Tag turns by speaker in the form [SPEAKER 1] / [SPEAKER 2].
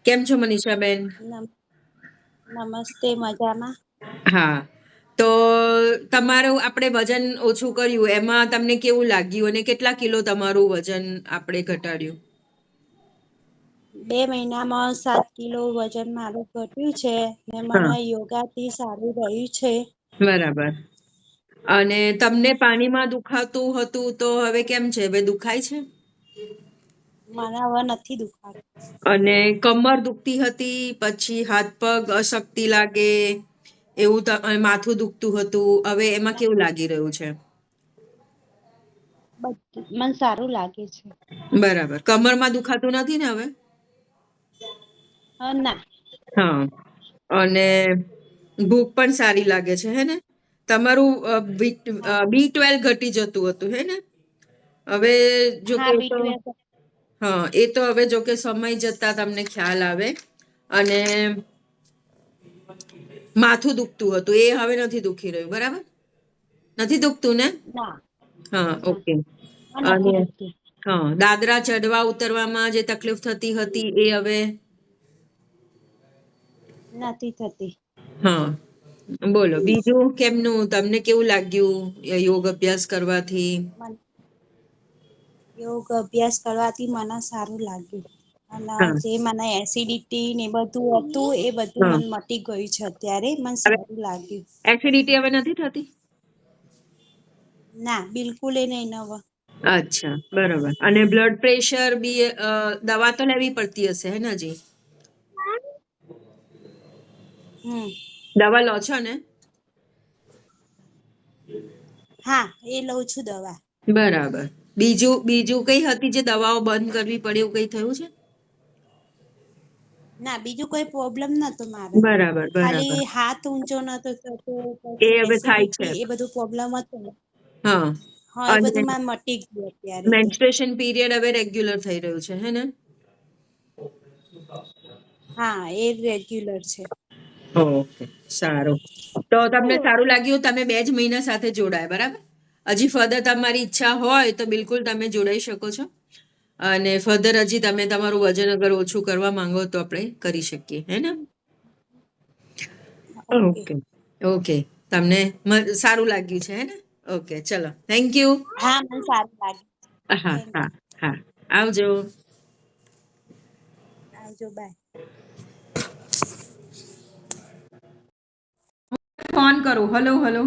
[SPEAKER 1] કેમ છો મનીષાબેન?
[SPEAKER 2] નમસ્તે, મજામાં.
[SPEAKER 1] હા, તો તમારું આપણે વજન ઓછું કર્યું એમાં તમને કેવું લાગ્યું અને કેટલા કિલો તમારું વજન આપણે ઘટાડ્યું?
[SPEAKER 2] 2 મહિનામાં 7 કિલો વજન મારું ઘટ્યું છે ને
[SPEAKER 1] હા,
[SPEAKER 2] મને યોગાથી સારું રહ્યું છે.
[SPEAKER 1] બરાબર. અને તમને પાણીમાં દુખાતું હતું તો હવે કેમ છે? હવે દુખાય છે?
[SPEAKER 2] મને હવે નથી દુખાતું.
[SPEAKER 1] અને કમર દુખતી હતી, પછી હાથ પગ અશક્તિ લાગે એવું માથું દુખતું હતું, હવે એમાં કેવું લાગી રહ્યું છે?
[SPEAKER 2] બધું મને સારું લાગે છે.
[SPEAKER 1] બરાબર. કમરમાં દુખાતું નથી ને હવે?
[SPEAKER 2] ના.
[SPEAKER 1] હા. અને ભૂખ પણ સારી લાગે છે, હે ને? તમારું B12 ઘટી જતું હતું, હે ને? હવે જો કે
[SPEAKER 2] હા,
[SPEAKER 1] તો
[SPEAKER 2] B12.
[SPEAKER 1] હા, એ તો હવે જો કે સમય જતા તમને ખ્યાલ આવે. અને માથું દુખતું હતું એ હવે નથી દુખી રહ્યું, બરાબર? નથી દુખતું ને?
[SPEAKER 2] ના.
[SPEAKER 1] હા,
[SPEAKER 2] ના,
[SPEAKER 1] ઓકે.
[SPEAKER 2] નથી
[SPEAKER 1] અને
[SPEAKER 2] દુખતું.
[SPEAKER 1] હા, દાદરા ચડવા ઉતરવામાં જે તકલીફ થતી હતી એ હવે
[SPEAKER 2] નથી થતી.
[SPEAKER 1] હા, બોલો બીજું કેમનું? તમને કેવું લાગ્યું યોગ અભ્યાસ કરવાથી?
[SPEAKER 2] યોગ અભ્યાસ કરવાથી મને સારું લાગ્યું. અને
[SPEAKER 1] હા,
[SPEAKER 2] જે મને એસિડિટી ને બધું હતું એ બધું
[SPEAKER 1] હા.
[SPEAKER 2] મને મટી ગયું છે અત્યારે. મને
[SPEAKER 1] હવે
[SPEAKER 2] સારું લાગ્યું.
[SPEAKER 1] એસિડિટી હવે નથી થતી?
[SPEAKER 2] ના, બિલકુલ એ નહીં હવે.
[SPEAKER 1] અચ્છા, બરોબર. અને બ્લડ પ્રેશર બી દવા તો લેવી પડતી હશે હે ને હજી?
[SPEAKER 2] હમ.
[SPEAKER 1] દવા લો છો ને?
[SPEAKER 2] હા, એ લઉં છું દવા.
[SPEAKER 1] બરાબર. બીજું કઈ હતી જે દવાઓ બંધ કરવી પડે એવું કઈ થયું છે?
[SPEAKER 2] ના, બીજું કોઈ પ્રોબ્લેમ નતો મારે.
[SPEAKER 1] બરાબર, બરાબર.
[SPEAKER 2] ખાલી હાથ ઊંચો નતો થતો,
[SPEAKER 1] એ
[SPEAKER 2] પછી
[SPEAKER 1] હવે થાય છે.
[SPEAKER 2] એસિડિટી એ બધું પ્રોબ્લેમ હતું ને.
[SPEAKER 1] હા.
[SPEAKER 2] હા, એ
[SPEAKER 1] અને
[SPEAKER 2] બધું મારે મટી ગયું અત્યારે તો.
[SPEAKER 1] મેન્સ્ટ્રુએશન પીરિયડ હવે રેગ્યુલર થઈ રહ્યું છે, હે ને?
[SPEAKER 2] હા, એ રેગ્યુલર છે.
[SPEAKER 1] ઓકે, સારું. તો તમને સારું લાગ્યું તમે 2 જ મહિના સાથે જોડાય, બરાબર? હજી ફર્ધર તમારી ઈચ્છા હોય તો બિલકુલ તમે જોડાઈ શકો છો. અને ફર્ધર હજી તમે તમારું વજન અગર ઓછું કરવા માંગો તો આપણે કરી શકીએ, હે ને? ઓકે. ઓકે. તમને સારું લાગ્યું છે, હે ને? ઓકે, ચલો. Thank you.
[SPEAKER 2] હા, મને સારું લાગ્યું.
[SPEAKER 1] હા,
[SPEAKER 2] થેન્ક
[SPEAKER 1] હા,
[SPEAKER 2] યુ.
[SPEAKER 1] હા. આવજો.
[SPEAKER 2] આવજો, બાય.
[SPEAKER 1] ફોન કરું. Hello, hello.